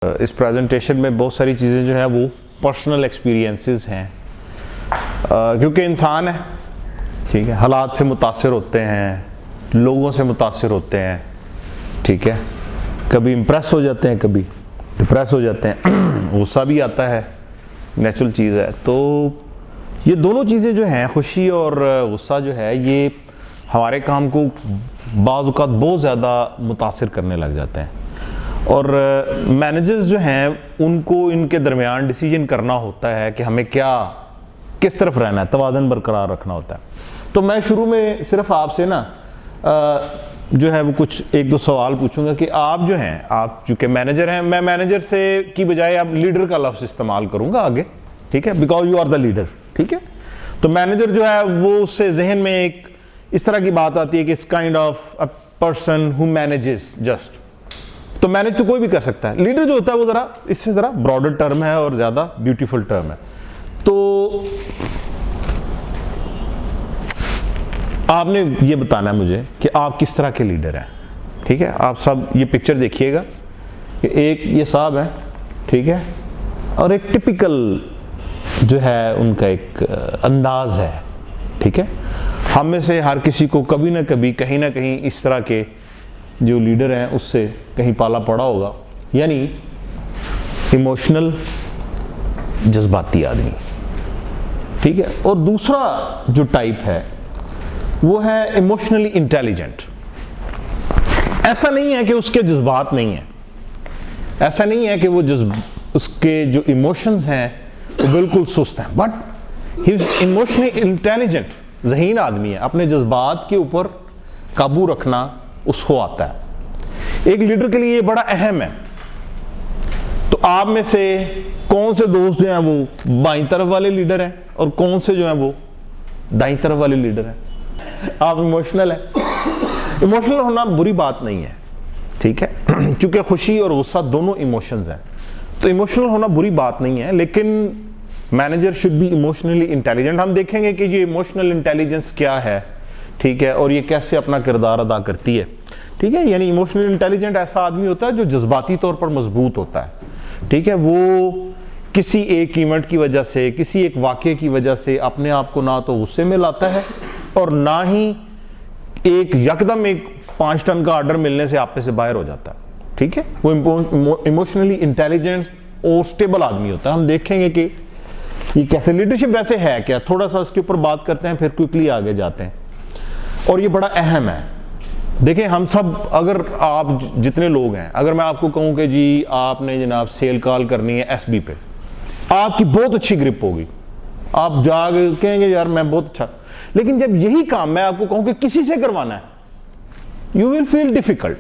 इस प्रेजेंटेशन में बहुत सारी चीज़ें जो है वो पर्सनल एक्सपीरियंसेस हैं, क्योंकि इंसान है, ठीक है, हालात से मुतासिर होते हैं, लोगों से मुतासिर होते हैं, ठीक है, कभी इम्प्रेस हो जाते हैं, कभी डिप्रेस हो जाते हैं, गुस्सा भी आता है, नेचुरल चीज़ है। तो ये दोनों चीज़ें जो हैं, खुशी और गुस्सा जो है, ये हमारे काम को बाज़ औक़ात बहुत ज़्यादा मुतासिर करने लग जाते हैं। और मैनेजर्स जो हैं उनको इनके दरमियान डिसीजन करना होता है कि हमें किस तरफ रहना है, तवाज़न बरकरार रखना होता है। तो मैं शुरू में सिर्फ आपसे ना जो है वो कुछ एक दो सवाल पूछूंगा कि आप जो हैं, आप चूँकि मैनेजर हैं, मैं मैनेजर से की बजाय अब लीडर का लफ्ज़ इस्तेमाल करूँगा आगे, ठीक है, because you are the leader, ठीक है। तो मैनेजर जो है वो उससे जहन में एक इस तरह की बात आती है कि इस kind of a person who manages just. तो मैनेज तो कोई भी कर सकता है, लीडर जो होता है वो ज़रा इससे ज़रा ब्रॉडर टर्म है और ज़्यादा ब्यूटीफुल टर्म है। तो आपने ये बताना है मुझे कि आप किस तरह के लीडर हैं, ठीक है। आप सब ये पिक्चर देखिएगा कि एक ये साहब है, ठीक है, और एक टिपिकल जो है उनका एक अंदाज है, ठीक है। हम में से हर किसी को कभी ना कभी कहीं ना कहीं इस तरह के जो लीडर हैं उससे कहीं पाला पड़ा होगा, यानी इमोशनल, जज्बाती आदमी, ठीक है। और दूसरा जो टाइप है वो है इमोशनली इंटेलिजेंट। ऐसा नहीं है कि उसके जज्बात नहीं है, ऐसा नहीं है कि वो उसके जो इमोशंस हैं वो बिल्कुल सुस्त हैं, but he is emotionally intelligent, ज़हीन आदमी है, अपने जज्बात के ऊपर काबू रखना उसको आता है। एक लीडर के लिए ये बड़ा अहम है। तो आप में से कौन से दोस्त जो हैं वो बाईं तरफ वाले लीडर हैं और कौन से जो हैं वो दाईं तरफ वाले लीडर हैं? आप इमोशनल हैं। इमोशनल होना बुरी बात नहीं है, ठीक है, क्योंकि खुशी और गुस्सा दोनों इमोशंस हैं, तो इमोशनल होना बुरी बात नहीं है। लेकिन manager should be emotionally intelligent. हम देखेंगे कि ये इमोशनल इंटेलिजेंस क्या है, ठीक है, और ये कैसे अपना किरदार अदा करती है, ठीक है। यानी इमोशनल इंटेलिजेंट ऐसा आदमी होता है जो जज्बाती तौर पर मजबूत होता है, ठीक है। वो किसी एक इवेंट की वजह से, किसी एक वाक़े की वजह से अपने आप को ना तो गुस्से में लाता है और ना ही एक यकदम एक 5 टन का ऑर्डर मिलने से आपे से बाहर हो जाता है, ठीक है। वो इमोशनली इंटेलिजेंट और स्टेबल आदमी होता है। हम देखेंगे कि ये कैसे लीडरशिप वैसे है क्या, थोड़ा सा इसके ऊपर बात करते हैं, फिर क्विकली आगे जाते हैं। और ये बड़ा अहम है। देखिए, हम सब, अगर आप जितने लोग हैं, अगर मैं आपको कहूं कि जी आपने जनाब सेल कॉल करनी है एसबी पे, आपकी बहुत अच्छी ग्रिप होगी, आप जाके कहेंगे यार मैं बहुत अच्छा, लेकिन जब यही काम मैं आपको कहूं कि किसी से करवाना है, यू विल फील डिफिकल्ट,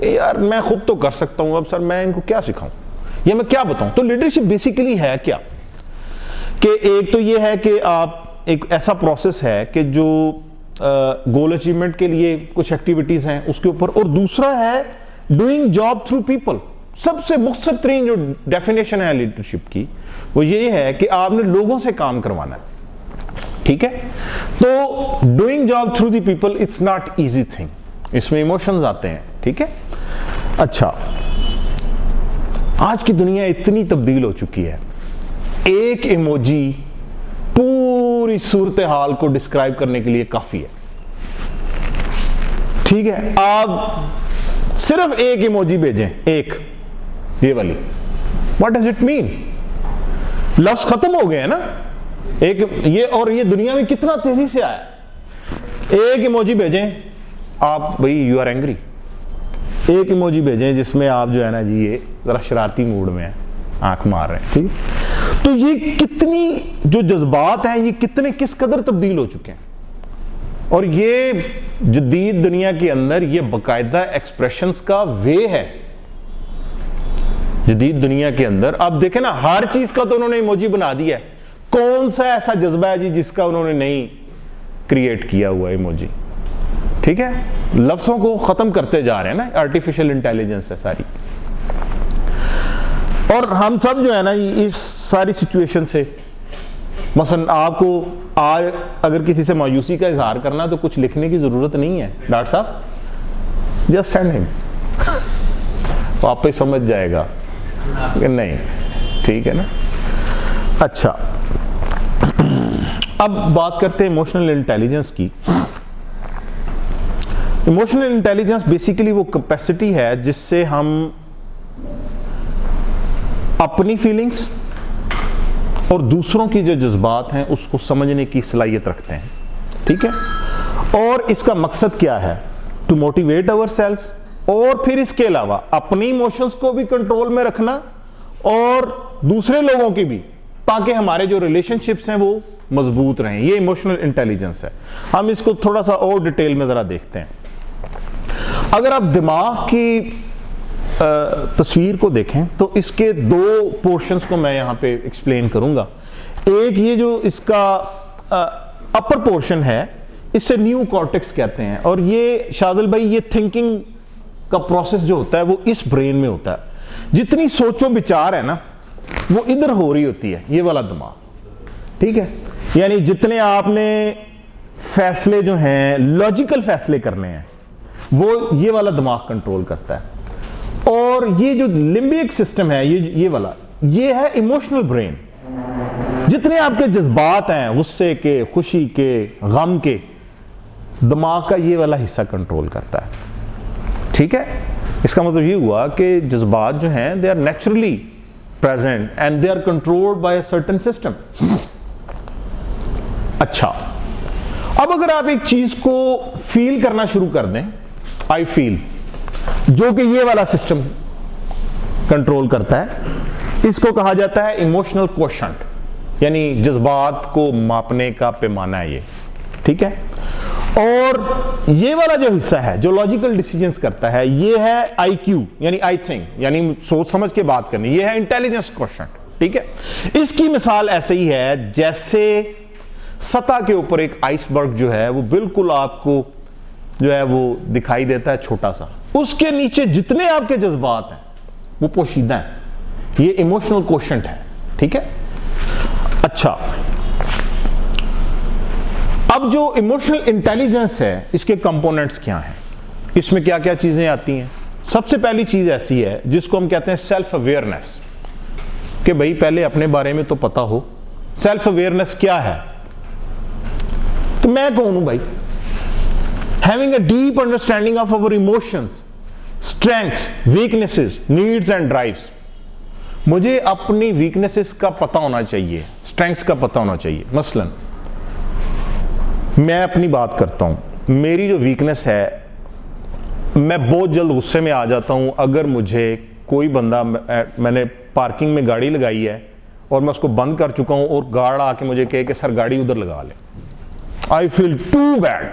यार मैं खुद तो कर सकता हूं, अब सर मैं इनको क्या सिखाऊं या मैं क्या बताऊं। तो लीडरशिप बेसिकली है क्या कि एक तो ये है कि आप एक ऐसा प्रोसेस है कि जो गोल अचीवमेंट के लिए कुछ एक्टिविटीज हैं उसके ऊपर, और दूसरा है डूइंग जॉब थ्रू पीपल। सबसे मुख्तसर तरीन जो डेफिनेशन है लीडरशिप की वो ये है कि आपने लोगों से काम करवाना है, ठीक है। तो doing job through the people it's not easy thing, इसमें इमोशंस आते हैं, ठीक है। अच्छा, आज की दुनिया इतनी तब्दील हो चुकी है, एक इमोजी पूरी सूरत हाल को डिस्क्राइब करने के लिए काफी है, ठीक है। आप सिर्फ एक इमोजी भेजें, एक ये वाली, व्हाट डज इट मीन? लफ्ज खत्म हो गए हैं ना, एक ये, और ये दुनिया में कितना तेजी से आया। एक इमोजी भेजें आप, भाई यू आर एंग्री, एक इमोजी भेजें जिसमें आप जो है ना जी ये जरा शरारती मूड में है, आंख मार रहे हैं, ठीक है। तो ये कितनी जो जज्बात हैं ये कितने किस कदर तब्दील हो चुके हैं, और ये जदीद दुनिया के अंदर ये बाकायदा एक्सप्रेशंस का वे है। जदीद दुनिया के अंदर आप देखें ना, हर चीज का तो उन्होंने इमोजी बना दिया है। कौन सा ऐसा जज्बा है जी जिसका उन्होंने नहीं क्रिएट किया हुआ इमोजी, ठीक है। लफ्जों को खत्म करते जा रहे हैं ना, आर्टिफिशियल इंटेलिजेंस है सारी। और हम सब जो है ना इस सारी सिचुएशन से, मसलन आपको आज अगर किसी से मायूसी का इजहार करना है तो कुछ लिखने की जरूरत नहीं है, डॉक्टर साहब जस्ट सेंड हिम, वो आप ही समझ जाएगा, नहीं, ठीक है ना। अच्छा, अब बात करते हैं इमोशनल इंटेलिजेंस की। इमोशनल इंटेलिजेंस बेसिकली वो कैपेसिटी है जिससे हम अपनी फीलिंग्स और दूसरों की जो जज्बात हैं उसको समझने की सलाहियत रखते हैं, ठीक है। और इसका मकसद क्या है? टू मोटिवेट आवरसेल्व्स, और फिर इसके अलावा अपनी इमोशंस को भी कंट्रोल में रखना और दूसरे लोगों की भी, ताकि हमारे जो रिलेशनशिप्स हैं वो मजबूत रहें। ये इमोशनल इंटेलिजेंस है। हम इसको थोड़ा सा और डिटेल में जरा देखते हैं। अगर आप दिमाग की तस्वीर को देखें तो इसके दो पोर्शंस को मैं यहां पे एक्सप्लेन करूंगा। एक ये जो इसका अपर पोर्शन है, इसे न्यू कॉर्टेक्स कहते हैं, और ये शादिल भाई, ये थिंकिंग का प्रोसेस जो होता है वो इस ब्रेन में होता है। जितनी सोचो विचार है ना वो इधर हो रही होती है, ये वाला दिमाग, ठीक है। यानी जितने आपने फैसले जो हैं, लॉजिकल फैसले करने हैं, वो ये वाला दिमाग कंट्रोल करता है। और ये जो लिम्बिक सिस्टम है, ये वाला, ये है इमोशनल ब्रेन। जितने आपके जज्बात हैं, गुस्से के, खुशी के, गम के, दिमाग का ये वाला हिस्सा कंट्रोल करता है, ठीक है। इसका मतलब ये हुआ कि जज्बात जो हैं they are naturally present and they are controlled by a certain system. अच्छा, अब अगर आप एक चीज को फील करना शुरू कर दें, आई फील, जो कि ये वाला सिस्टम कंट्रोल करता है, इसको कहा जाता है इमोशनल क्वोशंट, यानी जज्बात को मापने का पैमाना है ये, ठीक है। और ये वाला जो हिस्सा है जो लॉजिकल डिसीजंस करता है, ये है आईक्यू, यानी आई थिंक, यानी सोच समझ के बात करनी, ये है इंटेलिजेंस क्वोशंट, ठीक है। इसकी मिसाल ऐसे ही है जैसे सतह के ऊपर एक आइसबर्ग जो है वो बिल्कुल आपको जो है वो दिखाई देता है छोटा सा, उसके नीचे जितने आपके जज्बात हैं वो पोशीदा हैं। ये इमोशनल क्वोशंट है, ठीक है। अच्छा, अब जो इमोशनल इंटेलिजेंस है, इसके कंपोनेंट्स क्या हैं, इसमें क्या क्या चीजें आती हैं। सबसे पहली चीज ऐसी है जिसको हम कहते हैं सेल्फ अवेयरनेस, कि भाई पहले अपने बारे में तो पता हो। सेल्फ अवेयरनेस क्या है? तो मैं कौन हूं भाई? Having a deep understanding of our emotions, strengths, weaknesses, needs and drives. मुझे अपनी weaknesses का पता होना चाहिए, strengths का पता होना चाहिए। मसलन मैं अपनी बात करता हूं, मेरी जो weakness है, मैं बहुत जल्द गुस्से में आ जाता हूं। अगर मुझे कोई बंदा, मैंने पार्किंग में गाड़ी लगाई है और मैं उसको बंद कर चुका हूं और गार्ड आके मुझे कहे कि सर गाड़ी उधर लगा ले, आई फील टू बैड।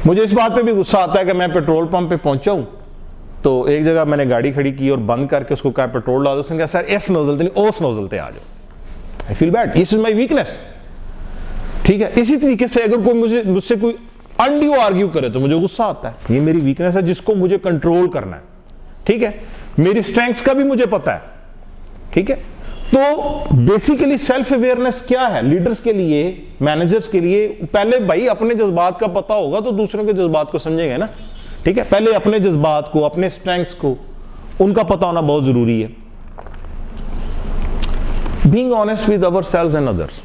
मुझे इस बात पे भी गुस्सा आता है कि मैं पेट्रोल पंप पे पहुंचा हूं, तो एक जगह मैंने गाड़ी खड़ी की और बंद करके उसको कहा पेट्रोल डाल दो, उसने कहा सर इस नोजल से नहीं उस नोजल से आ जाओ। I feel bad, this is my weakness, ठीक है। इसी तरीके से अगर कोई मुझसे कोई अनड्यू आर्ग्यू करे तो मुझे गुस्सा आता है। ये मेरी वीकनेस है जिसको मुझे कंट्रोल करना है, ठीक है। मेरी स्ट्रेंथ्स का भी मुझे पता है, ठीक है। तो बेसिकली सेल्फ अवेयरनेस क्या है लीडर्स के लिए, मैनेजर्स के लिए? पहले भाई अपने जज्बात का पता होगा तो दूसरों के जज्बात को समझेंगे ना, ठीक है। पहले अपने जज्बात को, अपने स्ट्रेंथ्स को, उनका पता होना बहुत जरूरी है। Being honest with ourselves and others,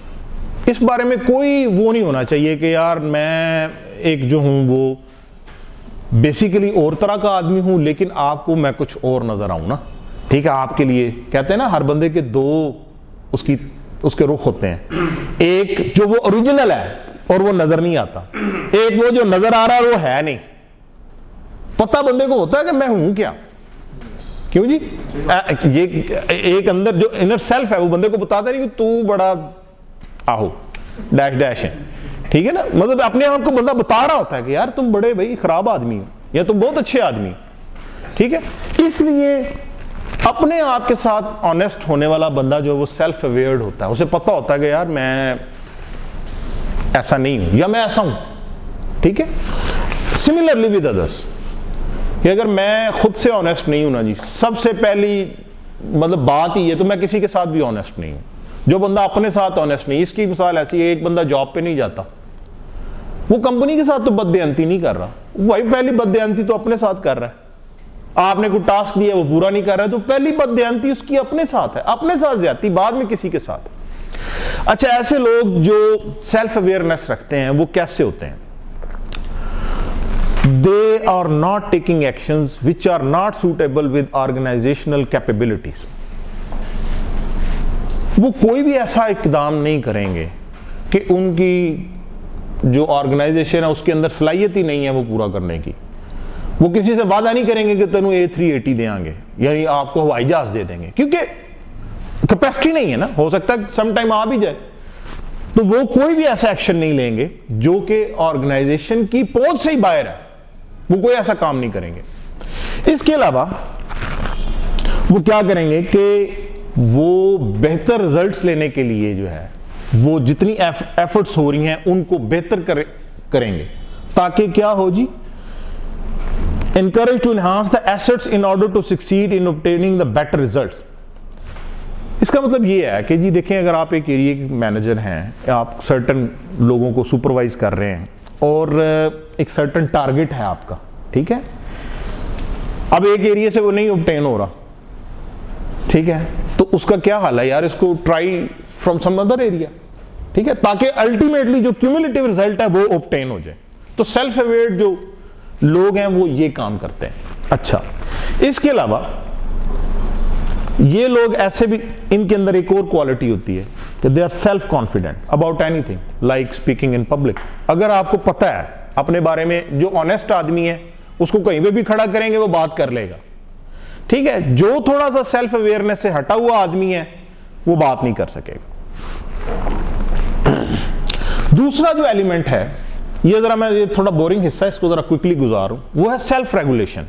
इस बारे में कोई वो नहीं होना चाहिए कि यार मैं एक जो हूं वो बेसिकली और तरह का आदमी हूं, लेकिन आपको मैं कुछ और नजर आऊं ना, ठीक है। आपके लिए कहते हैं ना, हर बंदे के दो उसके रुख होते हैं। एक जो वो ओरिजिनल है और वो नजर नहीं आता, एक वो जो नजर आ रहा है वो है नहीं। पता बंदे को होता है कि मैं हूं क्या, क्यों जी? ये एक अंदर जो इनर सेल्फ है वो बंदे को बताता नहीं कि तू बड़ा आहो डैश डैश है, ठीक है ना। मतलब अपने आप को बंदा बता रहा होता है कि यार तुम बड़े भाई खराब आदमी हो या तुम बहुत अच्छे आदमी, ठीक है। इसलिए अपने आप के साथ ऑनेस्ट होने वाला बंदा जो वो सेल्फ अवेयर्ड होता है, उसे पता होता है कि यार मैं ऐसा नहीं हूं या मैं ऐसा हूं, ठीक है। सिमिलरली विद अदर्स, कि अगर मैं खुद से ऑनेस्ट नहीं हूं ना जी, सबसे पहली मतलब बात ही है, तो मैं किसी के साथ भी ऑनेस्ट नहीं हूं। जो बंदा अपने साथ ऑनेस्ट नहीं, इसकी मिसाल ऐसी है, एक बंदा जॉब पे नहीं जाता, वो कंपनी के साथ तो बददेहंती नहीं कर रहा, वही पहली बददेहंती तो अपने साथ कर रहा है। आपने कोई टास्क दिया वो पूरा नहीं कर रहा है, तो पहली बददियानती उसकी अपने साथ है, अपने साथ ज्यादती, बाद में किसी के साथ। अच्छा, ऐसे लोग जो सेल्फ अवेयरनेस रखते हैं वो कैसे होते हैं? They are not taking actions which are not suitable with organizational capabilities. वो कोई भी ऐसा इकदाम नहीं करेंगे कि उनकी जो ऑर्गेनाइजेशन है उसके अंदर सलाहियत ही नहीं है वो पूरा करने की। वो किसी से वादा नहीं करेंगे कि तेनू A380 देंगे, यानी आपको हवाई जहाज दे देंगे, क्योंकि कैपेसिटी नहीं है ना, हो सकता है सम टाइम आ भी जाए। तो वो कोई भी ऐसा एक्शन नहीं लेंगे जो कि ऑर्गेनाइजेशन की पहुंच से ही बाहर है, वो कोई ऐसा काम नहीं करेंगे। इसके अलावा वो क्या करेंगे कि वो बेहतर रिजल्ट्स लेने के लिए जो है वो जितनी एफर्ट्स हो रही हैं उनको बेहतर करेंगे, ताकि क्या हो जी, encourage to enhance the assets in order to succeed in obtaining the better results। इसका मतलब ये है कि जी देखें, अगर आप एक एरिया के मैनेजर हैं, आप सर्टन लोगों को सुपरवाइज कर रहे हैं और एक सर्टन टारगेट है आपका, ठीक है, अब एक एरिया से वो नहीं ऑब्टेन हो रहा, ठीक है, तो उसका क्या हाल है यार, इसको try from some other area, ठीक है, ताकि अल्टीमेटली जो क्यूमुलेटिव रिजल्ट है वो ऑब्टेन हो जाए। तो सेल्फ अवेयर जो लोग हैं वो ये काम करते हैं। अच्छा, इसके अलावा ये लोग ऐसे भी, इनके अंदर एक और क्वालिटी होती है कि they are self confident about anything like speaking in public. अगर आपको पता है अपने बारे में, जो ऑनेस्ट आदमी है उसको कहीं पे भी खड़ा करेंगे वो बात कर लेगा, ठीक है, जो थोड़ा सा सेल्फ अवेयरनेस से हटा हुआ आदमी है वो बात नहीं कर सकेगा। दूसरा जो एलिमेंट है, ये जरा मैं, ये थोड़ा बोरिंग हिस्सा है, इसको जरा क्विकली गुजारूं, वो है सेल्फ रेगुलेशन।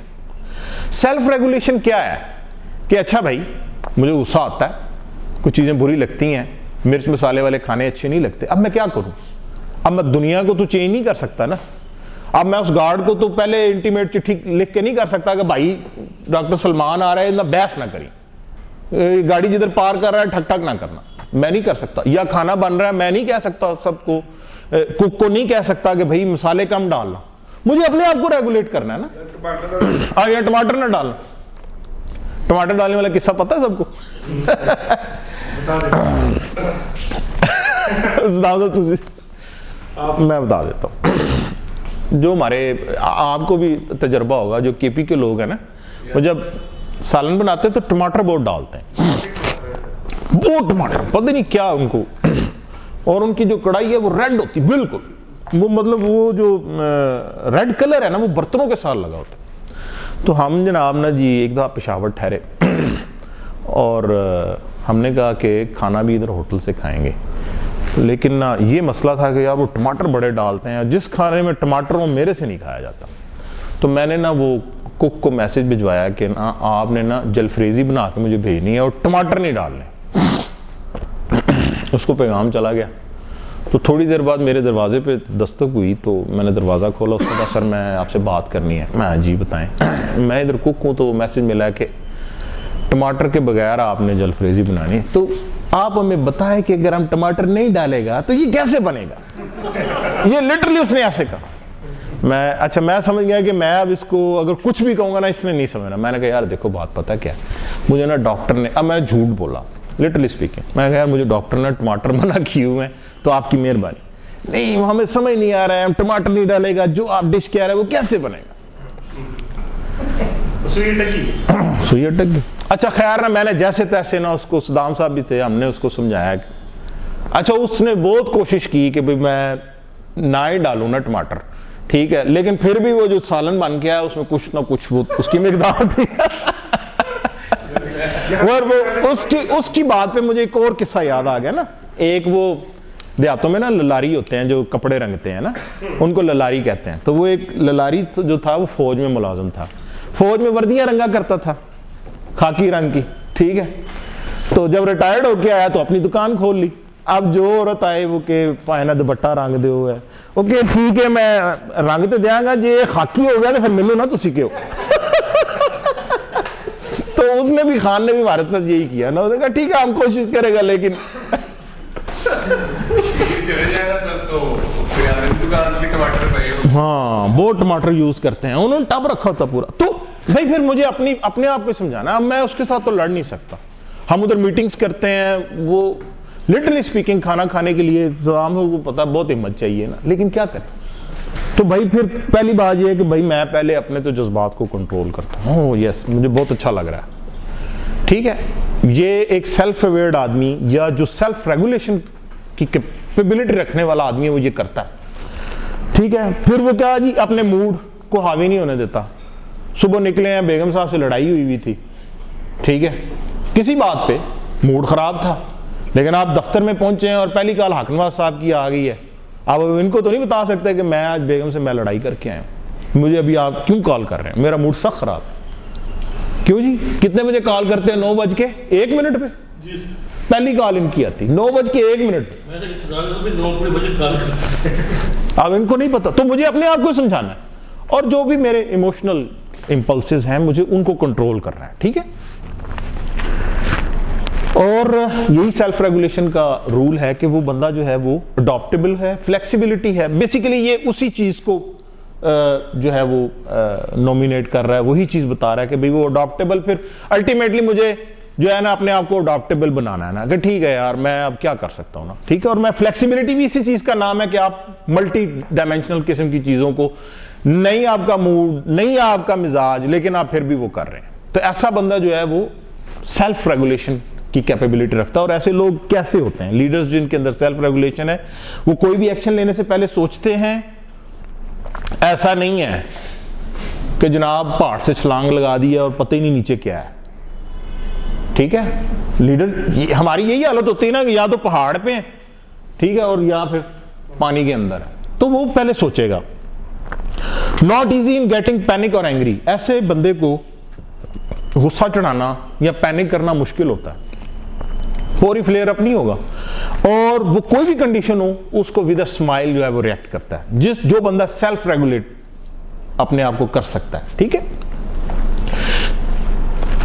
सेल्फ रेगुलेशन क्या है कि अच्छा भाई मुझे गुस्सा आता है, कुछ चीजें बुरी लगती हैं, मिर्च मसाले वाले खाने अच्छे नहीं लगते, अब मैं क्या करूं? अब मैं दुनिया को तो चेंज नहीं कर सकता ना, अब मैं उस गार्ड को तो पहले इंटीमेट चिट्ठी लिख के नहीं कर सकता कि भाई डॉक्टर सलमान आ रहा है, ना बहस ना करी, गाड़ी जिधर पार कर रहा है ठक ठक ना करना, मैं नहीं कर सकता। या खाना बन रहा है, मैं नहीं कह सकता सबको, कुक को नहीं कह सकता कि भाई मसाले कम डालना, मुझे अपने आप को रेगुलेट करना है ना। या टमाटर ना डालना, टमाटर डालने वाला किस्सा पता है सबको? मैं बता देता हूँ, जो हमारे, आपको भी तजर्बा होगा, जो केपी के लोग हैं ना, वो जब सालन बनाते हैं तो टमाटर बहुत डालते हैं, वो टमाटर पता नहीं क्या उनको, और उनकी जो कढ़ाई है वो रेड होती बिल्कुल, वो मतलब वो जो रेड कलर है ना वो बर्तनों के साथ लगा होता है। तो हम जनाब ना जी एक दफ़ा पेशावर ठहरे और हमने कहा कि खाना भी इधर होटल से खाएंगे, लेकिन ना ये मसला था कि यार वो टमाटर बड़े डालते हैं, जिस खाने में टमाटर वो मेरे से नहीं खाया जाता। तो मैंने ना वो कुक को मैसेज भिजवाया कि ना आपने ना जलफ्रेजी बना के मुझे भेजनी है और टमाटर नहीं डालने। उसको पैगाम चला गया। तो थोड़ी देर बाद मेरे दरवाजे पे दस्तक हुई, तो मैंने दरवाज़ा खोला, उसने कहा सर मैं आपसे बात करनी है। मैं जी बताएं। मैं इधर कुक हूँ, तो मैसेज मिला कि टमाटर के बगैर आपने जलफ्रेजी बनानी है, तो आप हमें बताएं कि अगर हम टमाटर नहीं डालेगा तो ये कैसे बनेगा। ये लिटरली उसने ऐसे कहा। मैं समझ गया कि मैं अब इसको अगर कुछ भी कहूँगा ना इसने नहीं समझना। मैंने कहा यार देखो बात पता क्या, मुझे ना डॉक्टर ने, अब मैं झूठ बोला लिटरली स्पीकिंग, मैं कहा यार मुझे डॉक्टर ने टमाटर मना किए हुए हैं, तो आपकी मेहरबानी। नहीं हमें समझ नहीं आ रहा है, हम टमाटर नहीं डालेगा, जो आप डिश कह रहे हैं वो कैसे बनेगा। सुई अटक गई। अच्छा खैर ना, मैंने जैसे तैसे ना उसको, सदाम साहब भी थे, हमने उसको समझाया। अच्छा उसने बहुत कोशिश की कि भाई मैं ना ही डालूं ना टमाटर, ठीक है, लेकिन फिर भी वो जो सालन बन के आया उसमें कुछ ना कुछ वो उसकी मिकदार थी। और वो उसकी बात पे मुझे एक और किस्सा याद आ गया ना। एक वो देहातों में ना ललारी होते हैं जो कपड़े रंगते हैं ना, उनको ललारी कहते हैं। तो वो एक ललारी जो था वो फौज में मुलाजिम था, फौज में वर्दियां रंगा करता था खाकी रंग की, ठीक है। तो जब रिटायर्ड होके आया तो अपनी दुकान खोल ली। अब जो औरत आए वो के पायना दुपट्टा रंग दो है, ओके ठीक है मैं रंग तो देंगा, जे खाकी हो गया तो फिर मिलो ना तुसी क्यों। तो उसने भी, खान ने भी भारत साथ यही किया ना, उसने कहा ठीक है हम कोशिश करेगा, लेकिन हाँ वो टमाटर यूज करते हैं, उन्होंने टब रखा था पूरा। तो भाई फिर मुझे अपने आप को समझाना, अब मैं उसके साथ तो लड़ नहीं सकता। हम उधर मीटिंग्स करते हैं, वो लिटरली स्पीकिंग खाना खाने के लिए हम लोगों को पता बहुत हिम्मत चाहिए ना, लेकिन क्या करें। तो भाई फिर पहली बात ये है कि भाई मैं पहले अपने तो जज्बात को कंट्रोल करता हूँ। यस, मुझे बहुत अच्छा लग रहा है, ठीक है। ये एक सेल्फ अवेयर्ड आदमी या जो सेल्फ रेगुलेशन की कैपेबिलिटी रखने वाला आदमी है वो ये करता है, ठीक है। फिर वो क्या जी, अपने मूड को हावी नहीं होने देता। सुबह निकले हैं, बेगम साहब से लड़ाई हुई थी, ठीक है, किसी बात पे मूड खराब था, लेकिन आप दफ्तर में पहुंचे हैं और पहली कॉल हाकिम नवाज साहब की आ गई है। आप इनको तो नहीं बता सकते कि मैं आज बेगम से मैं लड़ाई करके आया हूं, मुझे अभी आप क्यों कॉल कर रहे हैं, मेरा मूड सख्त खराब है। क्यों जी, कितने बजे कॉल करते हैं? 9:01 पे जी। पहली कॉल इनकी आती 9:01। अब इनको नहीं पता, तो मुझे अपने आप को समझाना है, और जो भी मेरे इमोशनल इंपल्सेस हैं मुझे उनको कंट्रोल करना है, ठीक है। और यही सेल्फ रेगुलेशन का रूल है कि वो बंदा जो है वो अडॉप्टेबल है, फ्लेक्सिबिलिटी है। बेसिकली ये उसी चीज को जो है वो नॉमिनेट कर रहा है, वही चीज बता रहा है कि भाई वो अडॉप्टेबल। फिर अल्टीमेटली मुझे जो है ना अपने आप को अडॉप्टेबल बनाना है ना, कि ठीक है यार मैं अब क्या कर सकता हूँ ना, ठीक है। और मैं फ्लेक्सिबिलिटी भी इसी चीज का नाम है कि आप मल्टी डायमेंशनल किस्म की चीजों को, नहीं आपका मूड, नहीं आपका मिजाज, लेकिन आप फिर भी वो कर रहे हैं, तो ऐसा बंदा जो है वो सेल्फ रेगुलेशन की कैपेबिलिटी रखता है। और ऐसे लोग कैसे होते हैं? लीडर्स जिनके अंदर सेल्फ रेगुलेशन है, वो कोई भी एक्शन लेने से पहले सोचते हैं। ऐसा नहीं है कि जनाब पहाड़ से छलांग लगा दी है और पता ही नहीं नीचे क्या है, ठीक है। लीडर हमारी यही हालत होती है ना कि या तो पहाड़ पे है, ठीक है, और या फिर पानी के अंदर है, तो वो पहले सोचेगा। Not easy in getting panic और एंग्री, ऐसे बंदे को गुस्सा चढ़ाना या पैनिक करना मुश्किल होता है, फौरी फ्लेयर अप नहीं होगा, और वो कोई भी कंडीशन हो उसको विद अ स्माइल जो है वो रिएक्ट करता है। जो बंदा सेल्फ रेगुलेट अपने आप को कर सकता है, ठीक है।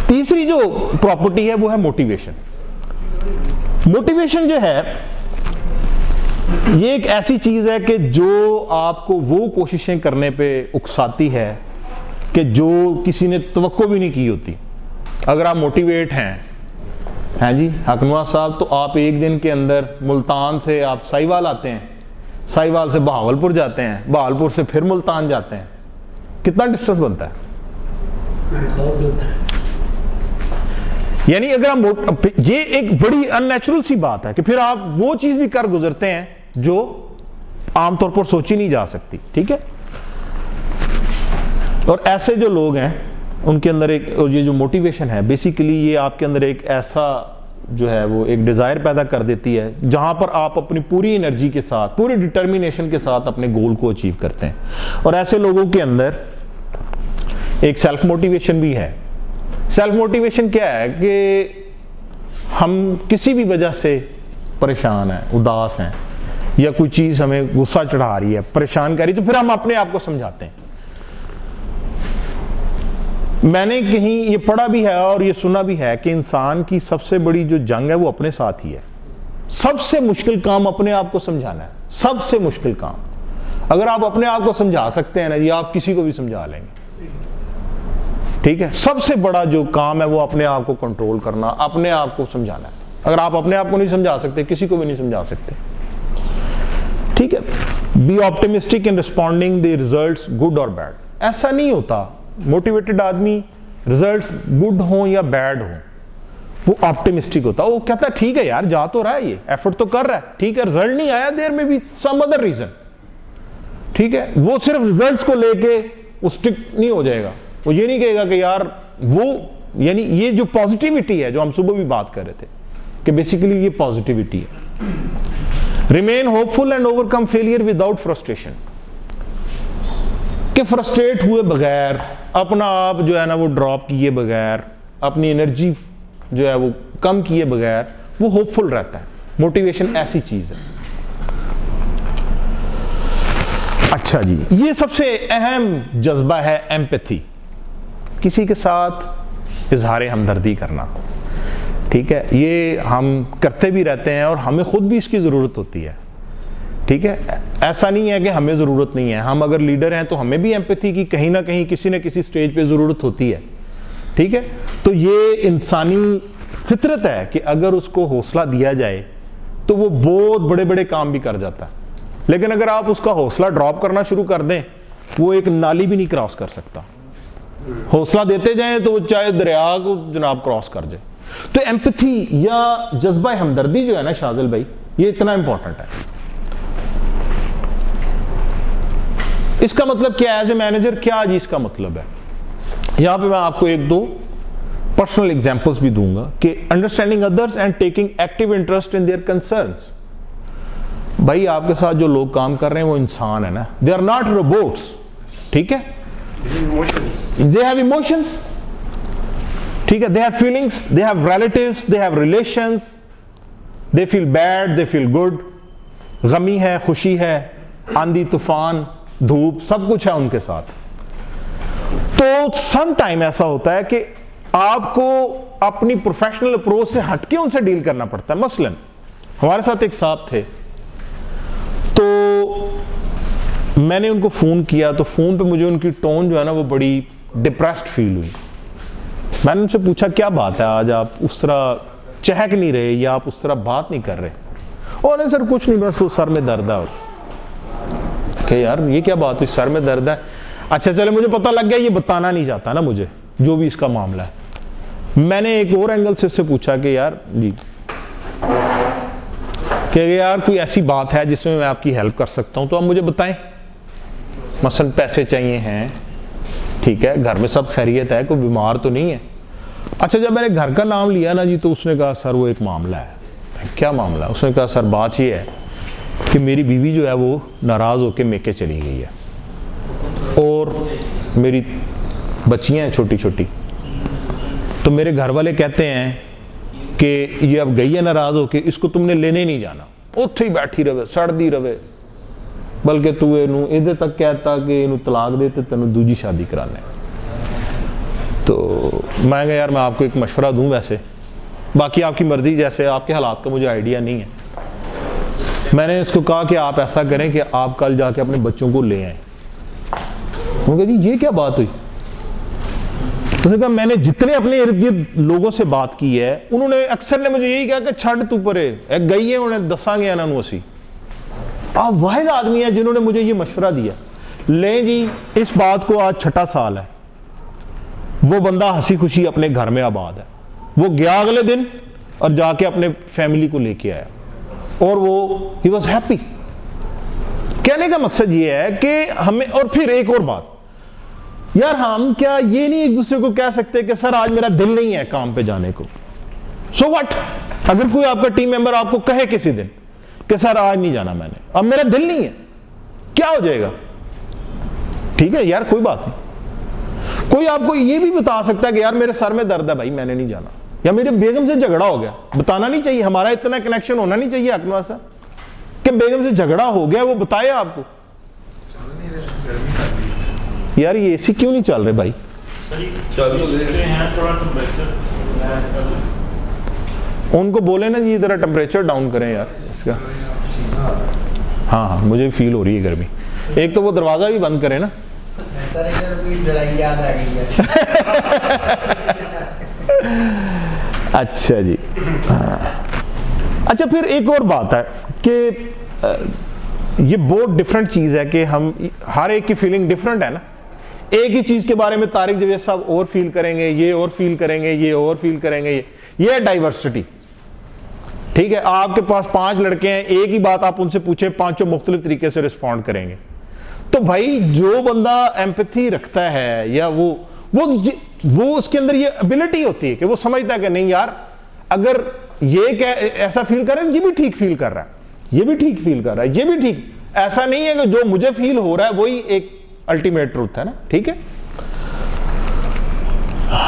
तीसरी जो प्रॉपर्टी है वो है मोटिवेशन। मोटिवेशन जो है ये एक ऐसी चीज है कि जो आपको वो कोशिशें करने पे उकसाती है कि जो किसी ने तवक्को भी नहीं की होती। अगर आप मोटिवेट हैं जी हाकिम नवाज साहब, तो आप एक दिन के अंदर मुल्तान से आप साहिवाल आते हैं, साहिवाल से बहावलपुर जाते हैं, बहावलपुर से फिर मुल्तान जाते हैं, कितना डिस्टेंस बनता है? यानी अगर आप ये एक बड़ी अननेचुरल सी बात है कि फिर आप वो चीज भी कर गुजरते हैं जो आमतौर पर सोची नहीं जा सकती, ठीक है। और ऐसे जो लोग हैं उनके अंदर एक, ये जो मोटिवेशन है बेसिकली ये आपके अंदर एक ऐसा जो है वो एक डिजायर पैदा कर देती है जहां पर आप अपनी पूरी एनर्जी के साथ, पूरी डिटर्मिनेशन के साथ अपने गोल को अचीव करते हैं। और ऐसे लोगों के अंदर एक सेल्फ मोटिवेशन भी है। सेल्फ मोटिवेशन क्या है कि हम किसी भी वजह से परेशान हैं, उदास हैं, या कोई चीज हमें गुस्सा चढ़ा रही है, परेशान कर रही, तो फिर हम अपने आप को समझाते हैं। मैंने कहीं ये पढ़ा भी है और ये सुना भी है कि इंसान की सबसे बड़ी जो जंग है वो अपने साथ ही है। सबसे मुश्किल काम अपने आप को समझाना है, सबसे मुश्किल काम। अगर आप अपने आप को समझा सकते हैं ना जी, आप किसी को भी समझा लेंगे, ठीक है। सबसे बड़ा जो काम है वो अपने आप को कंट्रोल करना, अपने आप को समझाना है। अगर आप अपने आप को नहीं समझा सकते, किसी को भी नहीं समझा सकते, ठीक है। Be optimistic in responding the results good और बैड। ऐसा नहीं होता मोटिवेटेड आदमी रिजल्ट्स गुड हो या बैड हो, वो ऑप्टिमिस्टिक होता है। वो कहता है ठीक है यार, जा तो रहा है, ये एफर्ट तो कर रहा है, ठीक है, रिजल्ट नहीं आया, देयर में बी सम अदर रीजन, ठीक है। वो सिर्फ रिजल्ट्स को लेके वो स्टिक नहीं हो जाएगा, वो ये नहीं कहेगा कि यार वो, यानी ये जो पॉजिटिविटी है जो हम सुबह भी बात कर रहे थे कि बेसिकली ये पॉजिटिविटी है। Remain hopeful and overcome failure without frustration, कि फ्रस्ट्रेट हुए बगैर, अपना आप जो है ना वो ड्रॉप किए बगैर, अपनी एनर्जी जो है वो कम किए बगैर वो होपफुल रहता है। मोटिवेशन ऐसी चीज है। अच्छा जी, ये सबसे अहम जज्बा है एम्पैथी, किसी के साथ इजहार हमदर्दी करना, ठीक है। ये हम करते भी रहते हैं और हमें खुद भी इसकी ज़रूरत होती है, ठीक है, ऐसा नहीं है कि हमें ज़रूरत नहीं है, हम अगर लीडर हैं तो हमें भी एम्पैथी की कहीं ना कहीं किसी न किसी स्टेज पे ज़रूरत होती है, ठीक है। तो ये इंसानी फितरत है कि अगर उसको हौसला दिया जाए तो वो बहुत बड़े बड़े काम भी कर जाता है, लेकिन अगर आप उसका हौसला ड्रॉप करना शुरू कर दें, वो एक नाली भी नहीं क्रॉस कर सकता। हौसला देते जाएं तो वो चाहे दरिया को जनाब क्रॉस कर जाए। तो एम्पैथी या जज्बा हमदर्दी जो है ना शाजिल भाई, ये इतना इंपॉर्टेंट है। इसका मतलब क्या है एज ए मैनेजर, क्या जी इसका मतलब है? यहां पे मैं आपको एक दो पर्सनल एग्जांपल्स भी दूंगा कि understanding others and taking active interest in their concerns. भाई आपके साथ जो लोग काम कर रहे हैं वो इंसान है ना, दे आर नॉट रोबोट्स, ठीक है। दे हैव इमोशंस, ठीक है, they have feelings, they have relatives, they have relations, they feel bad, they feel good, गमी है, खुशी है, आंधी तूफान, धूप, सब कुछ है उनके साथ। तो सम टाइम ऐसा होता है कि आपको अपनी प्रोफेशनल अप्रोच से हटके उनसे डील करना पड़ता है। मसलन हमारे साथ एक साहब थे, तो मैंने उनको फोन किया, तो फोन पे मुझे उनकी टोन जो है ना वो बड़ी डिप्रेस्ड फील हुई। मैंने उनसे पूछा क्या बात है, आज आप उस तरह चहक नहीं रहे या आप उस तरह बात नहीं कर रहे? और नहीं सर कुछ नहीं, बस तो सर में दर्द है। कि यार ये क्या बात हुई, सर में दर्द है? अच्छा चले, मुझे पता लग गया ये बताना नहीं चाहता ना मुझे जो भी इसका मामला है। मैंने एक और एंगल से इससे पूछा कि यार जी, कि यार कोई ऐसी बात है जिसमें मैं आपकी हेल्प कर सकता हूं तो आप मुझे बताएं। मसलन पैसे चाहिए हैं, ठीक है, घर में सब खैरियत है, कोई बीमार तो नहीं है। अच्छा जब मैंने घर का नाम लिया ना जी, तो उसने कहा सर वो एक मामला है। क्या मामला? उसने कहा सर बात ये है कि मेरी बीवी जो है वो नाराज़ होकर मेके चली गई है और मेरी बच्चियां हैं छोटी छोटी, तो मेरे घर वाले कहते हैं कि ये अब गई है नाराज़ होके, इसको तुमने लेने नहीं जाना, उत्थे ही बैठी रहे, सड़दी रहे, बल्कि तू इनू इधर तक कहता कि इनू तलाक दे ते तेनू दूजी शादी कराने। तो मैं कहा यार मैं आपको एक मशवरा दूं, वैसे बाकी आपकी मर्जी, जैसे आपके हालात का मुझे आइडिया नहीं है। मैंने इसको कहा कि आप ऐसा करें कि आप कल जाके अपने बच्चों को ले आए। उन्होंने कहा जी ये क्या बात हुई? उसने कहा मैंने जितने अपने इर्द गिर्द लोगों से बात की है, उन्होंने अक्सर ने मुझे यही कहा कि छड़ तू परे गई है, उन्हें दसांगे इन्होंने असी। आप वाहिद आदमी है जिन्होंने मुझे ये मशवरा दिया। ले जी इस बात को आज 6ठा साल है, वो बंदा हंसी खुशी अपने घर में आबाद है। वो गया अगले दिन और जाके अपने फैमिली को लेके आया और वो ही वॉज हैप्पी। कहने का मकसद ये है कि हमें, और फिर एक और बात यार, हम क्या ये नहीं एक दूसरे को कह सकते कि सर आज मेरा दिल नहीं है काम पे जाने को। सो व्हाट, अगर कोई आपका टीम मेंबर आपको कहे किसी दिन कि सर आज नहीं जाना मैंने, अब मेरा दिल नहीं है, क्या हो जाएगा? ठीक है यार कोई बात नहीं। कोई आपको ये भी बता सकता है कि यार मेरे सर में दर्द है भाई मैंने नहीं जाना, या मेरे बेगम से झगड़ा हो गया। बताना नहीं चाहिए, हमारा इतना कनेक्शन होना नहीं चाहिए अकनवा सा कि बेगम से झगड़ा हो गया वो बताए आपको। यार ये एसी क्यों नहीं चल रहे भाई? उनको बोले ना जी जरा टेम्परेचर डाउन करें यार इसका। हाँ हाँ मुझे फील हो रही है गर्मी। एक तो वो दरवाजा भी बंद करें ना। अच्छा जी, अच्छा फिर एक और बात है कि ये बहुत डिफरेंट चीज है कि हम हर एक की फीलिंग डिफरेंट है ना। एक ही चीज के बारे में तारिक जवेद साहब और फील करेंगे, ये और फील करेंगे, ये और फील करेंगे, ये है डाइवर्सिटी। ठीक है, आपके पास 5 लड़के हैं, एक ही बात आप उनसे पूछे, पांचों मुख्तलिफ तरीके से रिस्पॉन्ड करेंगे। तो भाई जो बंदा एम्पैथी रखता है या वो उसके अंदर ये एबिलिटी होती है कि वो समझता है कि नहीं यार अगर ये क्या ऐसा फील कर रहा है, ये भी ठीक फील कर रहा है, ये भी ठीक फील कर रहा है, ये भी ठीक, ऐसा नहीं है कि जो मुझे फील हो रहा है वही एक अल्टीमेट ट्रूथ है ना। ठीक है,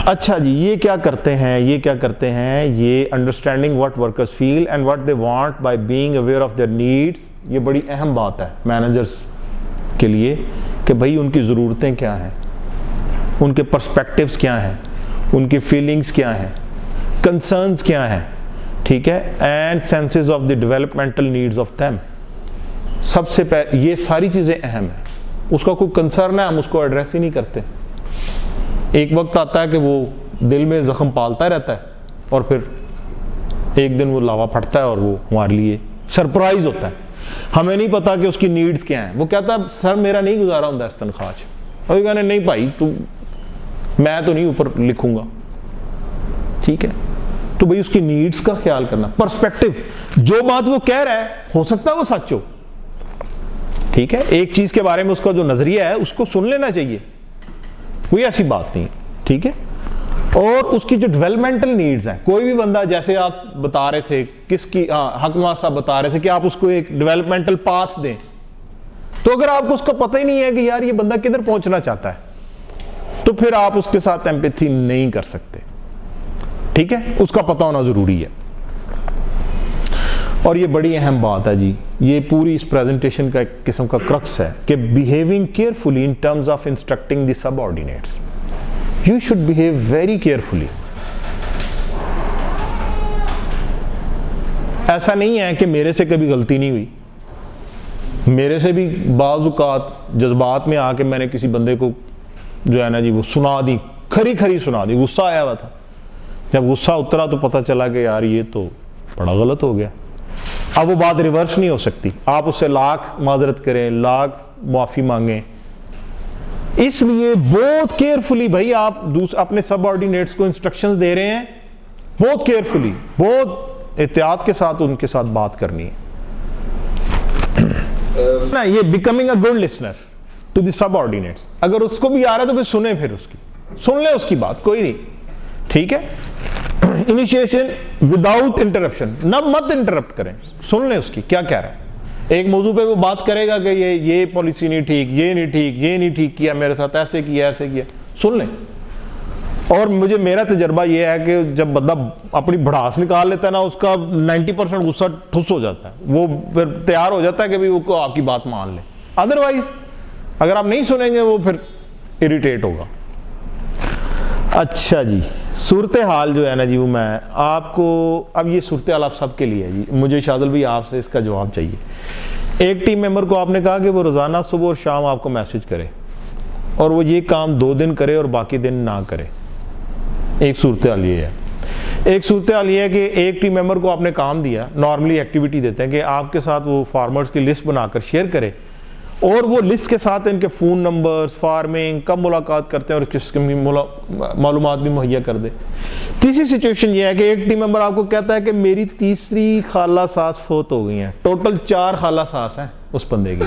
अच्छा जी, ये क्या करते हैं, ये क्या करते हैं, ये understanding what workers feel and what they want by being aware of their needs. ये बड़ी अहम बात है मैनेजर्स के लिए कि भाई उनकी ज़रूरतें क्या हैं, उनके पर्सपेक्टिव्स क्या हैं, उनकी फीलिंग्स क्या हैं, कंसर्न्स क्या हैं, ठीक है, and senses of the developmental needs of them. सबसे पहले ये सारी चीजें अहम है। उसका कोई कंसर्न है, हम उसको एड्रेस ही नहीं करते। एक वक्त आता है कि वो दिल में जख्म पालता रहता है और फिर एक दिन वो लावा फटता है और वो हमारे लिए सरप्राइज होता है। हमें नहीं पता कि उसकी नीड्स क्या हैं। वो कहता है सर मेरा नहीं गुजारा होता इस तनख्वाह च। और कहने नहीं भाई तू, मैं तो नहीं ऊपर लिखूंगा, ठीक है। तो भाई उसकी नीड्स का ख्याल करना, पर्सपेक्टिव, जो बात वो कह रहा है हो सकता है वो सच हो, ठीक है। एक चीज के बारे में उसका जो नजरिया है उसको सुन लेना चाहिए, कोई ऐसी बात नहीं, ठीक है। और उसकी जो डेवलपमेंटल नीड्स हैं, कोई भी बंदा, जैसे आप बता रहे थे किसकी, हकमा साहब बता रहे थे कि आप उसको एक डेवलपमेंटल पाथ दें, तो अगर आपको उसका पता ही नहीं है कि यार ये बंदा किधर पहुंचना चाहता है, तो फिर आप उसके साथ एम्पैथी नहीं कर सकते, ठीक है। उसका पता होना जरूरी है। और ये बड़ी अहम बात है जी, ये पूरी इस प्रेजेंटेशन का एक किस्म का क्रक्स है कि behaving carefully in terms of instructing the subordinates, you should behave very carefully. ऐसा नहीं है कि मेरे से कभी गलती नहीं हुई, मेरे से भी बाज़-औक़ात जज्बात में आके मैंने किसी बंदे को जो है ना जी वो सुना दी, खरी खरी सुना दी, गुस्सा आया हुआ था। जब गुस्सा उतरा तो पता चला कि यार ये तो बड़ा गलत हो गया। अब वो बात रिवर्स नहीं हो सकती, आप उससे लाख माजरत करें, लाख माफ़ी मांगें। इसलिए बहुत केयरफुली भाई आप अपने सबऑर्डिनेट्स को इंस्ट्रक्शंस दे रहे हैं, बहुत केयरफुली, बहुत एहतियात के साथ उनके साथ बात करनी है ना। ये becoming a good listener to the subordinates, अगर उसको भी आ रहा है तो फिर सुने, फिर उसकी सुन ले उसकी बात, कोई नहीं, ठीक है। इनिशिएशन विदाउट इंटरप्शन, न मत इंटरप्ट करें, सुन ले उसकी क्या कह रहा है। एक मौजू पे वो बात करेगा कि ये पॉलिसी नहीं ठीक, ये नहीं ठीक, ये नहीं ठीक किया मेरे साथ, ऐसे किया ऐसे किया, सुन ले। और मेरा तजर्बा ये है कि जब बंदा अपनी भड़ास निकाल लेता है ना, उसका 90% गुस्सा ठुस हो जाता है, वो फिर तैयार हो जाता है कि भाई वो आपकी बात मान ले। अदरवाइज अगर आप नहीं सुनेंगे वो फिर इरिटेट होगा। अच्छा जी, सूरत हाल जो है ना जी वो मैं आपको, अब ये सूरत हाल आप सबके लिए है जी, मुझे शादिल भाई आपसे इसका जवाब चाहिए। एक टीम मेंबर को आपने कहा कि वो रोज़ाना सुबह और शाम आपको मैसेज करे और वो ये काम 2 दिन करे और बाकी दिन ना करे। एक सूरत हाल ये है। एक सूरत हाल ये है कि एक टीम मेंबर को आपने काम दिया, नॉर्मली एक्टिविटी देते हैं कि आपके साथ वो फार्मर्स की लिस्ट बनाकर शेयर करे और वो लिस्ट के साथ इनके फ़ोन नंबर्स, फार्मिंग, कब मुलाकात करते हैं और किस किस्म की मालूमात भी मुहैया कर दे। तीसरी सिचुएशन ये है कि एक टीम मेंबर आपको कहता है कि मेरी तीसरी खाला सास फोत हो गई हैं, टोटल 4 खाला सास हैं उस बंदे की।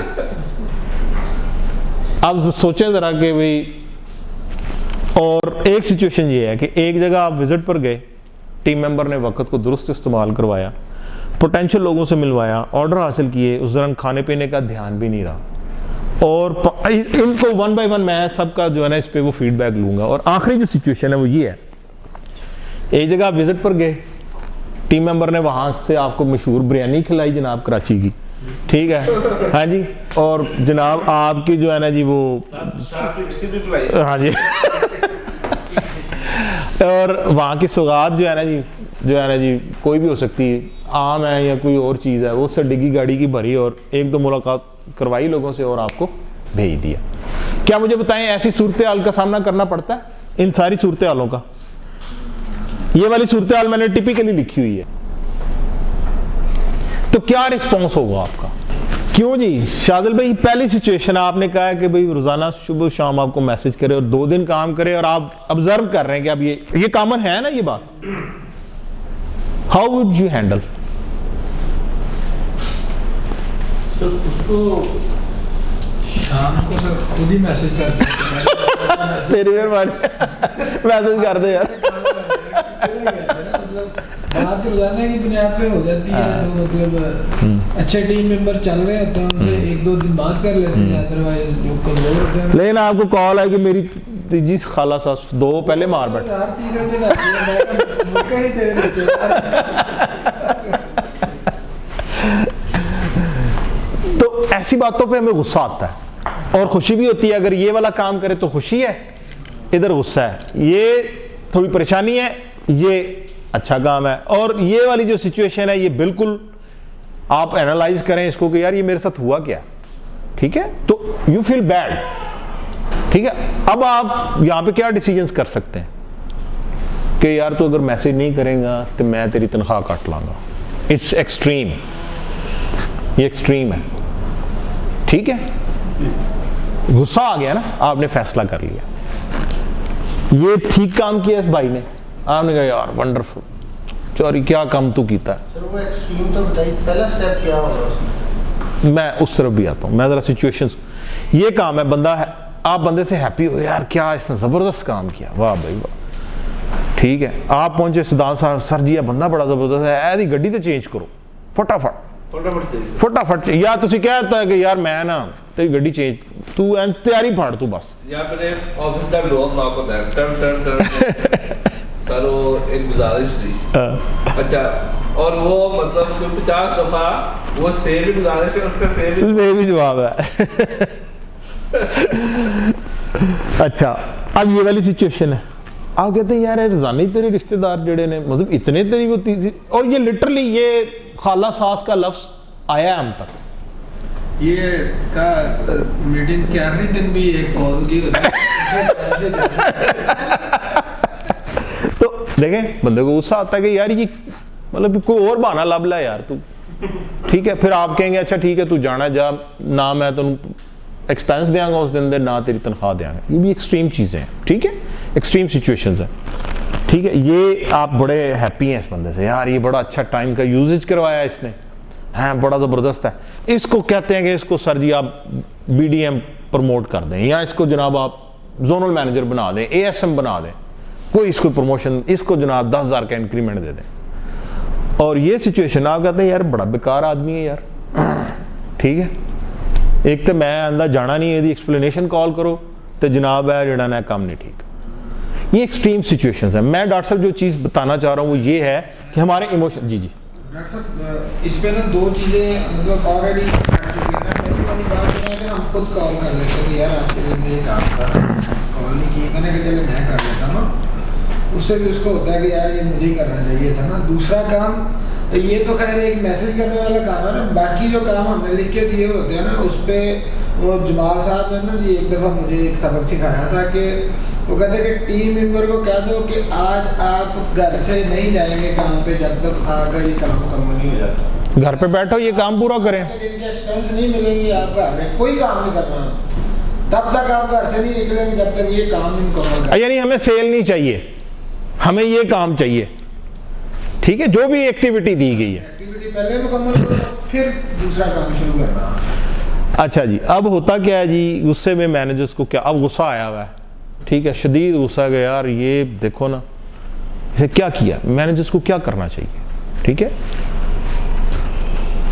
अब सोचें ज़रा कि भाई, और एक सिचुएशन ये है कि एक जगह आप विजिट पर गए, टीम मेंबर ने वक्त को दुरुस्त इस्तेमाल करवाया, पोटेंशियल लोगों से मिलवाया, ऑर्डर हासिल किए, उस दौरान खाने पीने का ध्यान भी नहीं रहा। और इनको 1 by 1 मैं सबका जो है ना इस पे वो फीडबैक लूंगा। और आखिरी जो सिचुएशन है वो ये है, एक जगह आप विजिट पर गए, टीम मेंबर ने वहां से आपको मशहूर बिरयानी खिलाई जनाब कराची की, ठीक है, हाँ जी, और जनाब आपकी जो है ना जी वो हाँ जी और वहाँ की सौगात जो है ना जी कोई भी हो सकती है, आम है या कोई और चीज़ है, वो उससे डिग्गी गाड़ी की भरी और 1-2 मुलाकात करवाई लोगों से और आपको भेज दिया। क्या मुझे बताएं ऐसी सूरत हाल का सामना करना पड़ता है? इन सारी सूरत हालों का, ये वाली सूरत हाल मैंने टिपिकली लिखी हुई है, तो क्या रिस्पॉन्स होगा आपका? क्यों जी शादिल भाई, पहली सिचुएशन आपने कहा है कि भाई रोजाना सुबह शाम आपको मैसेज करे और 2 दिन काम करे और आप ऑब्जर्व कर रहे हैं कि अब ये कॉमन है ना ये बात, हाउ वुड यू हैंडल? तो उसको शाम को सर खुद ही मैसेज कर तेरी मेहरबानी मैसेज कर दे यार। बात रोजाना की बुनियाद पे हो जाती है, जो मतलब अच्छे टीम मेंबर चल रहे होते हैं उनसे 1-2 दिन बात कर लेते हैं, अदरवाइज जो कमजोर होते हैं। लेकिन आपको कॉल है कि मेरी तीजी खाला सास 2 पहले मार बैठे यार, तीसरे दिन आती है, मैं मौका नहीं तेरे रिश्तेदार। तो ऐसी बातों पे हमें गुस्सा आता है और खुशी भी होती है। अगर ये वाला काम करे तो खुशी है, इधर गुस्सा है, ये थोड़ी परेशानी है, ये अच्छा काम है। और ये वाली जो सिचुएशन है ये बिल्कुल आप एनालाइज करें इसको कि यार ये मेरे साथ हुआ क्या, ठीक है, तो यू फील बैड, ठीक है। अब आप यहां पे क्या डिसीजंस कर सकते हैं कि यार तो अगर मैसेज नहीं करेगा तो मैं तेरी तनख्वाह काट लाऊंगा। इट्स एक्सट्रीम, ये एक्सट्रीम है, ठीक है। गुस्सा आ गया ना, आपने फैसला कर लिया, ये ठीक काम किया इस भाई ने, आपने कहा यार वंडरफुल, चोरी क्या काम तू कीता है। सर वो एक्सट्रीम तो बताइए, पहला स्टेप क्या होगा उसमें? मैं उस तरफ भी आता हूँ, मैं जरा सिचुएशंस, ये काम है, बंदा है, आप बंदे से हैप्पी हो यार क्या इसने जबरदस्त काम किया, वाह भाई वाह, ठीक है। आप पहुंचे सिद्धांत साहब, सर जी ये बंदा बड़ा जबरदस्त है, ऐसी गड्डी तो चेंज करो फटाफट फटाफट, या तुसी कहता है कि यार मैं ना तेरी गड्डी चेंज, तू तैयारी फाड़ तू बस, या फिर ऑफिस का डोर नॉक होता है, टर्न टर्न टर्न सर वो एक गुजारिश थी, अच्छा, और वो मतलब कोई 50 दफा वो सेम ही गुजारिश है, उसका सेम ही जवाब है। अच्छा, अब ये वाली सिचुएशन है, आप कहते हैं यार रोजाना ही तेरे रिश्तेदार जड़े ने, मतलब इतने तेरी वो तीसरी, और ये लिटरली ये खाला सास का लफ्ज आया हम तक, ये का मीटिंग के आखिरी दिन भी एक फौज की होती है। तो देखें बंदे को गुस्सा आता है कि यार ये मतलब कोई और बहाना लब ला यार तू, ठीक है। फिर आप कहेंगे अच्छा ठीक है तू जाना जा ना, मैं तेन एक्सपेंस देंगा उस दिन दे ना, तेरी तनख्वाह देंगे, ये भी एक्सट्रीम चीज़ें हैं, ठीक है, एक्सट्रीम सिचुएशंस हैं, ठीक है। ये आप बड़े हैप्पी हैं इस बंदे से, यार ये बड़ा अच्छा टाइम का यूजेज करवाया इसने, हाँ बड़ा ज़बरदस्त है, इसको कहते हैं कि इसको सर जी आप BDM प्रमोट कर दें, या इसको जनाब आप जोनल मैनेजर बना दें, ASM बना दें, कोई इसको प्रमोशन, इसको जनाब 10,000 का इंक्रीमेंट दे दें। और ये सिचुएशन आप कहते हैं यार बड़ा बेकार आदमी है यार, ठीक है, एक तो मैं आंदा जाना नहीं, यदि एक्सप्लेनेशन कॉल करो तो जनाब है जड़ा ना काम नहीं ठीक। ये एक्सट्रीम सिचुएशंस है। मैं डॉक्टर साहब जो चीज़ बताना चाह रहा हूँ वो ये है कि हमारे इमोशन, जी डॉक्टर साहब इस पे ना दो चीज़ें मतलब ऑलरेडी पहली वाली बात है कि हम खुद कॉल कर लेते हैं कि यार आपके दिन में ये काम था, कॉल नहीं की, मैंने कहा चले मैं कर लेता हूँ, उससे भी उसको होता है कि यार ये मुझे ही करना चाहिए था ना। दूसरा काम ये तो खैर एक मैसेज करने वाला काम है ना, बाकी जो काम हमने लिख के दिए होते हैं ना उस पर वो जमाल साहब ने ना जी एक दफ़ा मुझे एक सबक सिखाया था कि वो कहते हैं कि टीम मेंबर को कह दो कि आज आप घर से नहीं जाएंगे काम पे जब तक आपका ये काम कम नहीं हो जाता, घर पे बैठो ये काम पूरा करें, इनके एक्सपेंस नहीं मिलेंगे, आप घर में कोई काम नहीं करना, तब तक आप घर से नहीं निकलेंगे जब तक ये काम मुकम्मल करें। यानी हमें सेल नहीं चाहिए, हमें ये काम चाहिए, ठीक है, जो भी एक्टिविटी दी गई है, एक्टिविटी पहले मुकम्मल करो फिर दूसरा काम शुरू करना। अच्छा जी, अब होता क्या है जी, गुस्से में मैनेजर्स को क्या, अब गुस्सा आया हुआ है, ठीक है, शदीद गुस्सा है, यार ये देखो ना इसे क्या किया, मैनेजर्स को क्या करना चाहिए, ठीक है।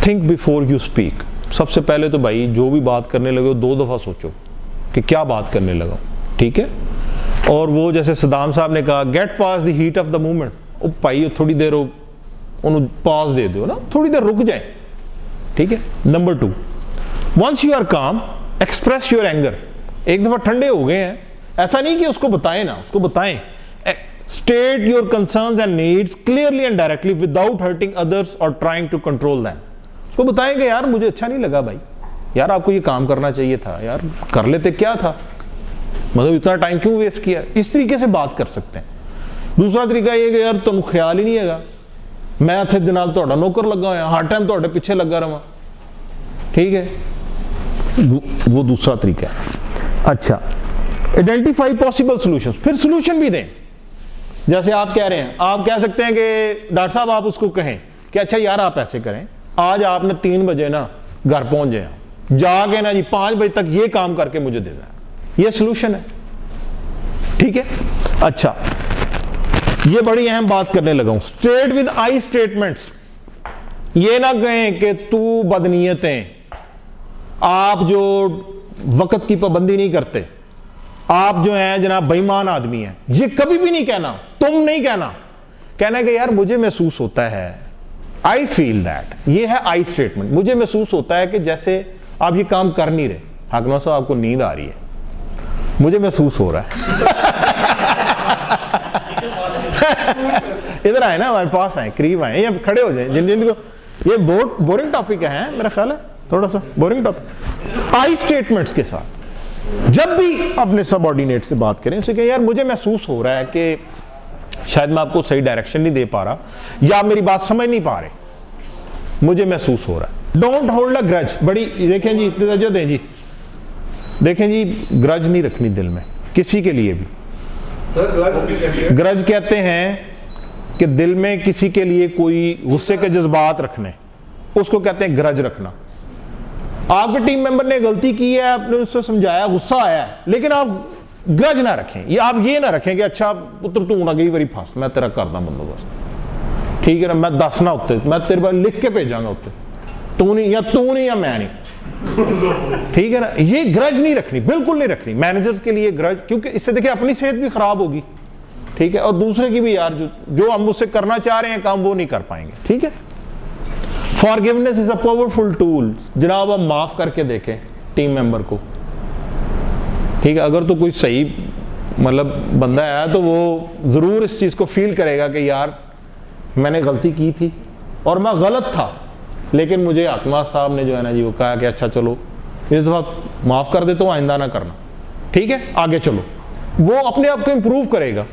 थिंक बिफोर यू स्पीक, सबसे पहले तो भाई जो भी बात करने लगे 2 दफ़ा सोचो कि क्या बात करने लगा, ठीक है। और वो जैसे सदाम साहब ने कहा get pass the heat of the movement, ओ भाई थोड़ी देर उन्होंने पास दे दो ना, थोड़ी देर रुक जाए, ठीक है। नंबर 2, वंस यू आर काम एक्सप्रेस योर एंगर, एक दफ़ा ठंडे हो गए हैं, ऐसा नहीं कि उसको बताएं ना, उसको बताएं, state your concerns and needs clearly and directly without hurting others और ट्राइंग टू कंट्रोल दैम। उसको बताएंगे यार मुझे अच्छा नहीं लगा भाई, यार आपको ये काम करना चाहिए था, यार कर लेते, क्या था, मतलब इतना टाइम क्यों वेस्ट किया, इस तरीके से बात कर सकते हैं। दूसरा तरीका ये कि यार तुम ख्याल ही नहीं है, मैं इतने जनाब तुहाडा नौकर लगा हुआ, हर टाइम तुहाडे पीछे लगा रहा, ठीक है, वो दूसरा तरीका है। अच्छा, आइडेंटिफाई पॉसिबल सॉल्यूशंस, फिर सॉल्यूशन भी दें। जैसे आप कह रहे हैं, आप कह सकते हैं कि डॉक्टर साहब आप उसको कहें कि अच्छा यार आप ऐसे करें, आज आपने 3 बजे ना घर पहुंच जाए, जाके ना जी 5 बजे तक ये काम करके मुझे दे देना, ये सॉल्यूशन है, ठीक है। अच्छा, ये बड़ी अहम बात करने लगा हूं, स्ट्रेट विद आई स्टेटमेंट्स, ये ना कहें कि तू बदनीयत है, आप जो वक्त की पाबंदी नहीं करते, आप जो हैं जनाब बेईमान आदमी हैं, ये कभी भी नहीं कहना, तुम नहीं कहना, कहना कि यार मुझे महसूस होता है, आई फील दैट, ये है आई स्टेटमेंट, मुझे महसूस होता है कि जैसे आप ये काम कर नहीं रहे, हाकिम साहब आपको नींद आ रही है, मुझे महसूस हो रहा है। इधर आए ना, हमारे पास आए, करीब आए, या खड़े हो जाए, जिन जिनको ये बोरिंग टॉपिक है मेरा ख्याल है, थोड़ा सा बोरिंग टॉपिक। आई स्टेटमेंट्स के साथ जब भी अपने सबऑर्डिनेट से बात करें, उसे कहें यार मुझे महसूस हो रहा है कि शायद मैं आपको सही डायरेक्शन नहीं दे पा रहा, या आप मेरी बात समझ नहीं पा रहे, मुझे महसूस हो रहा है। Don't hold a grudge. बड़ी देखें जी, तवज्जो दें जी, देखें जी, ग्रज नहीं रखनी दिल में किसी के लिए भी। सर ग्रज कहते हैं कि दिल में किसी के लिए कोई गुस्से के जज्बात रखने, उसको कहते हैं ग्रज रखना। आपके टीम मेंबर ने गलती की है, आपने उससे समझाया, गुस्सा आया है, लेकिन आप ग्रज ना रखें। ये आप ये ना रखें कि अच्छा पुत्र तू ना गई बारी फस, मैं तेरा करदा बंदोबस्त, ठीक है ना, मैं दसना उत्ते, मैं तेरे बारे लिख के भेजांगा उत्ते, तू नहीं या मैं नहीं, ठीक है ना। ये ग्रज नहीं रखनी, बिल्कुल नहीं रखनी मैनेजर्स के लिए ग्रज, क्योंकि इससे देखिए अपनी सेहत भी खराब होगी, ठीक है, और दूसरे की भी यार जो हम उससे करना चाह रहे हैं काम वो नहीं कर पाएंगे, ठीक है। Forgiveness is a powerful tool. जनाब आप माफ करके देखें टीम मेंबर को, ठीक है। अगर तो कोई सही मतलब बंदा है तो वो जरूर इस चीज को फील करेगा कि यार मैंने गलती की थी और मैं गलत था, लेकिन मुझे हकमा साहब ने जो है ना जी वो कहा कि अच्छा चलो इस दफा माफ कर दे तो आइंदा ना करना, ठीक है, आगे चलो, वो अपने आप को इंप्रूव करेगा।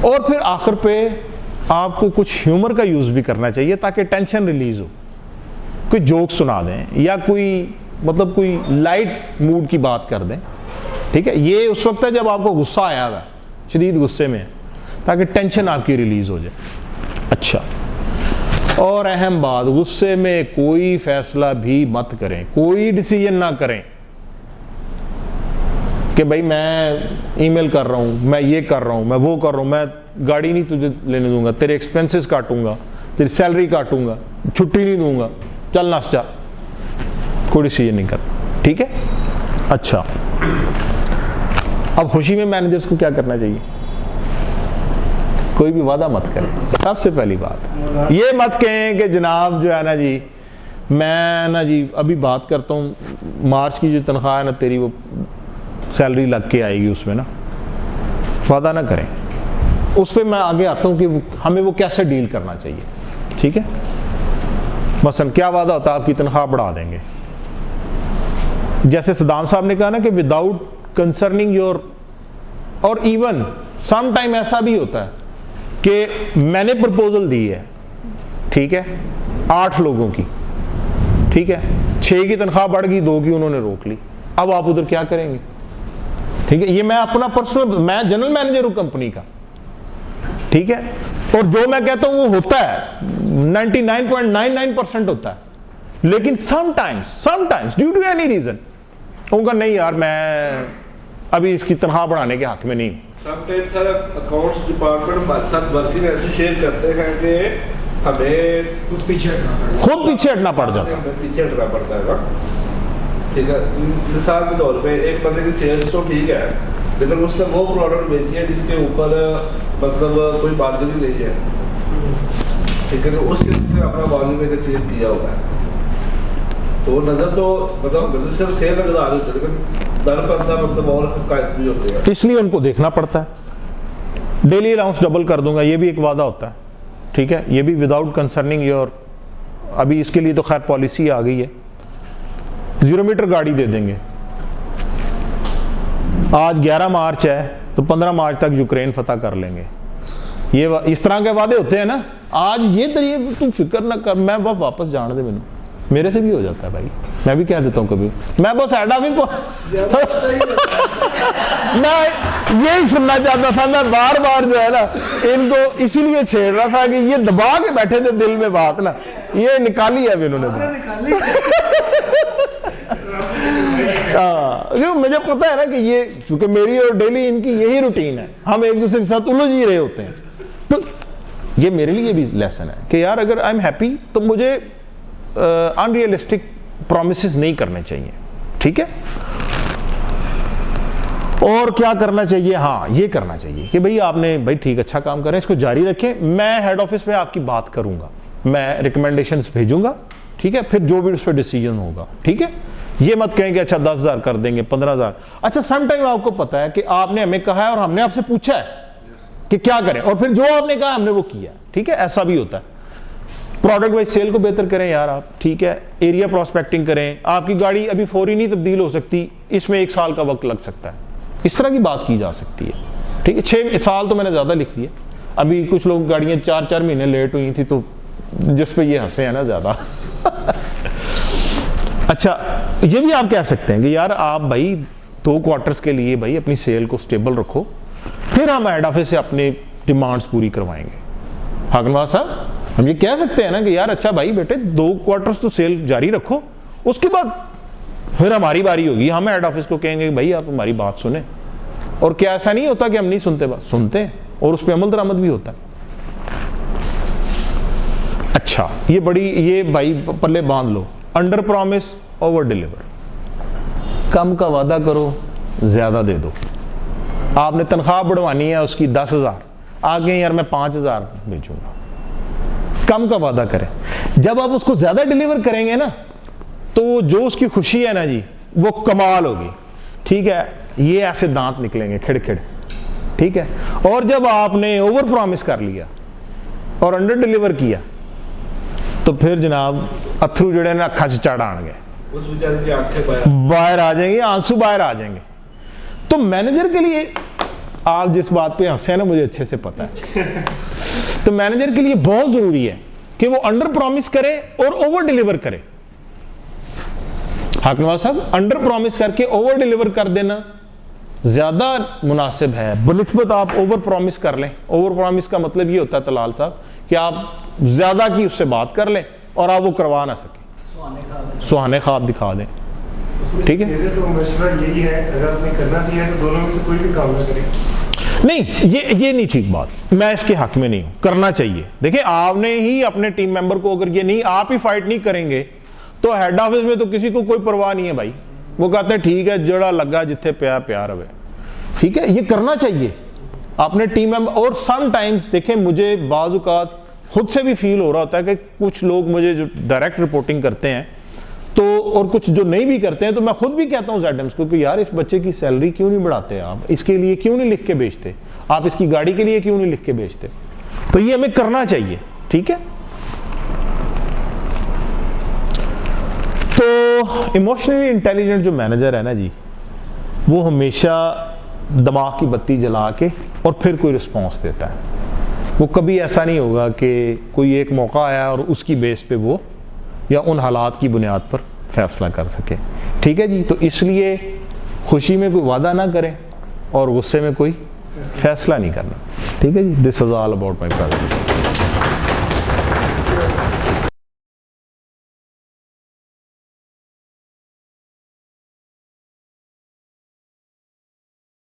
और फिर आखिर पे आपको कुछ ह्यूमर का यूज भी करना चाहिए ताकि टेंशन रिलीज हो। कोई जोक सुना दें या कोई मतलब कोई लाइट मूड की बात कर दें, ठीक है। ये उस वक्त है जब आपको गुस्सा आया हुआ है, शदीद गुस्से में है, ताकि टेंशन आपकी रिलीज हो जाए। अच्छा, और अहम बात, गुस्से में कोई फैसला भी मत करें, कोई डिसीजन ना करें कि भाई मैं ईमेल कर रहा हूं, मैं ये कर रहा हूं, मैं वो कर रहा हूं, मैं गाड़ी नहीं तुझे लेने दूंगा, तेरे एक्सपेंसेस काटूंगा, तेरी सैलरी काटूंगा, छुट्टी नहीं दूंगा, चल नास जा, कोई डिसीजन नहीं करना, ठीक है। अच्छा, अब खुशी में मैनेजर्स को क्या करना चाहिए? कोई भी वादा मत करें। सबसे पहली बात ये मत कहें कि जनाब जो है ना जी मैं ना जी अभी बात करता हूँ, मार्च की जो तनख्वाह है ना तेरी वो सैलरी लग के आएगी उसमें ना, वादा ना करें। उस पर मैं आगे आता हूँ कि हमें वो कैसे डील करना चाहिए, ठीक है। मसलन क्या वादा होता है, आपकी तनख्वाह बढ़ा देंगे, जैसे सदाम साहब ने कहा ना कि विदाउट कंसर्निंग योर, और इवन सम टाइम ऐसा भी होता है कि मैंने प्रपोजल दी है, ठीक है, 8 लोगों की, ठीक है, 6 की तनख्वाह बढ़ गई, 2 की उन्होंने रोक ली, अब आप उधर क्या करेंगे, ठीक है। ये मैं अपना पर्सनल, मैं जनरल मैनेजर हूं कंपनी का, ठीक है, और जो मैं कहता हूं वो होता है 99.99% होता है, लेकिन sometimes due to any reason उनका नहीं यार मैं अभी इसकी तनख्वाह बढ़ाने के हक में नहीं। समटाइम्स सर अकाउंट्स डिपार्टमेंट हमारे साथ वर्किंग ऐसे शेयर करते हैं कि हमें खुद पीछे हटना पड़ जाता है, पीछे हटना पड़ता है ना, ठीक है। मिसाल के तौर पे एक बंदे की सेल्स तो ठीक है, लेकिन उसने वो प्रोडक्ट बेची है जिसके ऊपर मतलब कोई मार्जिन नहीं है, ठीक है, तो उसके अपना मार्जिन में चेंज किया हुआ है, तो नजर तो मतलब सिर्फ सेल नजर आ रही है, लेकिन दर पर मतलब और कायद भी होते हैं, इसलिए उनको देखना पड़ता है। डेली अलाउंस डबल कर दूंगा, ये भी एक वादा होता है, ठीक है, ये भी विदाउट कंसर्निंग योर, अभी इसके लिए तो खैर पॉलिसी आ गई है, 0 मीटर गाड़ी दे देंगे। आज 11 मार्च है तो 15 मार्च तक यूक्रेन फतह कर लेंगे, ये इस तरह के वादे होते हैं ना। आज ये तरीके तू फिक्र ना कर, मैं वापस जाने दे, मैंने मेरे से भी हो जाता है भाई, मैं भी कह देता हूँ कभी, मैं बस हेड ऑफिस को मैं यही सुनना चाहता था, मैं बार बार जो है ना इनको इसीलिए छेड़ रहा था कि ये दबा के बैठे थे दिल में बात ना, ये निकाली है इन्होंने मुझे पता है ना कि ये क्योंकि मेरी और डेली इनकी यही रूटीन है, हम एक दूसरे के साथ उलझ ही रहे होते हैं, तो ये मेरे लिए भी लेसन है कि यार अगर आई एम हैप्पी तो मुझे अनरियलिस्टिक प्रॉमिसेस नहीं करने चाहिए, ठीक है। और क्या करना चाहिए, हाँ ये करना चाहिए कि भाई आपने भाई ठीक अच्छा काम कर रहे हैं, इसको जारी रखें, मैं हेड ऑफिस में आपकी बात करूंगा, मैं रिकमेंडेशंस भेजूंगा, ठीक है, फिर जो भी उस पर डिसीजन होगा, ठीक है। ये मत कहें कि अच्छा 10,000 कर देंगे, 15,000। अच्छा सम टाइम आपको पता है कि आपने हमें कहा है और हमने आपसे पूछा है कि क्या करें, और फिर जो आपने कहा हमने वो किया, ठीक है, ऐसा भी होता है। प्रोडक्ट वाइज सेल को बेहतर करें यार आप, ठीक है, एरिया प्रोस्पेक्टिंग करें। आपकी गाड़ी अभी फौरी नहीं तब्दील हो सकती, इसमें 1 साल का वक्त लग सकता है, इस तरह की बात की जा सकती है, ठीक है। 6 साल तो मैंने ज़्यादा लिख दिया, अभी कुछ लोग गाड़ियाँ 4-4 महीने लेट हुई थी, तो जिस पे ये हंसे हैं ना ज़्यादा। अच्छा, ये भी आप कह सकते हैं कि यार आप भाई 2 क्वार्टर्स के लिए भाई अपनी सेल को स्टेबल रखो, फिर हम हेड ऑफिस से अपनी डिमांड्स पूरी करवाएंगे। हाकिम नवाज साहब, हम ये कह सकते हैं ना कि यार अच्छा भाई बेटे 2 क्वार्टर्स तो सेल जारी रखो, उसके बाद फिर हमारी बारी होगी, हम हेड ऑफिस को कहेंगे कि भाई आप हमारी बात सुने। और क्या ऐसा नहीं होता कि हम नहीं सुनते, बात सुनते हैं और उस पर अमल दरामद भी होता है। अच्छा, ये भाई पल्ले बांध लो, अंडर प्रॉमिस ओवर डिलीवर। कम का वादा करो, ज्यादा दे दो। आपने तनख्वाह बढ़वानी है उसकी 10,000, आगे यार मैं 5,000 बेचूंगा। कम का वादा करें, जब आप उसको ज्यादा डिलीवर करेंगे ना, तो जो उसकी खुशी है ना जी, वो कमाल होगी, ठीक है। ये ऐसे दांत निकलेंगे खिड़खिड़, ठीक है। और जब आपने ओवर प्रॉमिस कर लिया और अंडर डिलीवर किया, तो फिर जनाब अथरू जड़े ना अखा च चढ़ आएंगे, उस बेचारे की आंखें बाहर आ जाएंगे, आंसू बाहर आ जाएंगे। तो मैनेजर के लिए, आप जिस बात पे हंसे हैं ना, मुझे अच्छे से पता है, तो मैनेजर के लिए बहुत जरूरी है कि वो अंडर प्रॉमिस करे और ओवर डिलीवर करे। हाकिम नवाज साहब, अंडर प्रॉमिस करके ओवर डिलीवर कर देना ज्यादा मुनासिब है बनिस्बत आप ओवर प्रॉमिस कर लें। ओवर प्रॉमिस का मतलब ये होता है तलाल साहब कि आप ज्यादा की उससे बात कर लें और आप वो करवा ना सके, सुहाने ख्वाब दिखा दें, ठीक है। मेरा तो मशवरा यही है, अगर आपने करना चाहिए तो दोनों में से कोई भी काम ना करें। नहीं, ये नहीं ठीक बात, मैं इसके हक में नहीं हूं, करना चाहिए। देखिए, आपने ही अपने टीम मेंबर को, अगर ये नहीं आप ही फाइट नहीं करेंगे, तो हेड ऑफिस में तो किसी को कोई परवाह नहीं है भाई, वो कहते हैं ठीक है, जड़ा लगा जिथे प्यार प्यार रहे, ठीक है। ये करना चाहिए अपने टीम मेंबर। और सम टाइम्स देखें, मुझे बाज़ औक़ात खुद से भी फील हो रहा होता है कि कुछ लोग मुझे जो डायरेक्ट रिपोर्टिंग करते हैं, तो और कुछ जो नहीं भी करते हैं, तो मैं खुद भी कहता हूं ZMs को कि यार इस बच्चे की सैलरी क्यों नहीं बढ़ाते, आप इसके लिए क्यों नहीं लिख के बेचते, आप इसकी गाड़ी के लिए क्यों नहीं लिख के बेचते। तो ये हमें करना चाहिए, ठीक है। तो इमोशनली इंटेलिजेंट जो मैनेजर है ना जी, वो हमेशा दिमाग की बत्ती जला के और फिर कोई रिस्पॉन्स देता है। वो कभी ऐसा नहीं होगा कि कोई एक मौका आया और उसकी बेस पे वो या उन हालात की बुनियाद पर फैसला कर सके, ठीक है जी। तो इसलिए खुशी में कोई वादा ना करें और गुस्से में कोई फैसला नहीं करना, ठीक है जी। This was all about my presentation.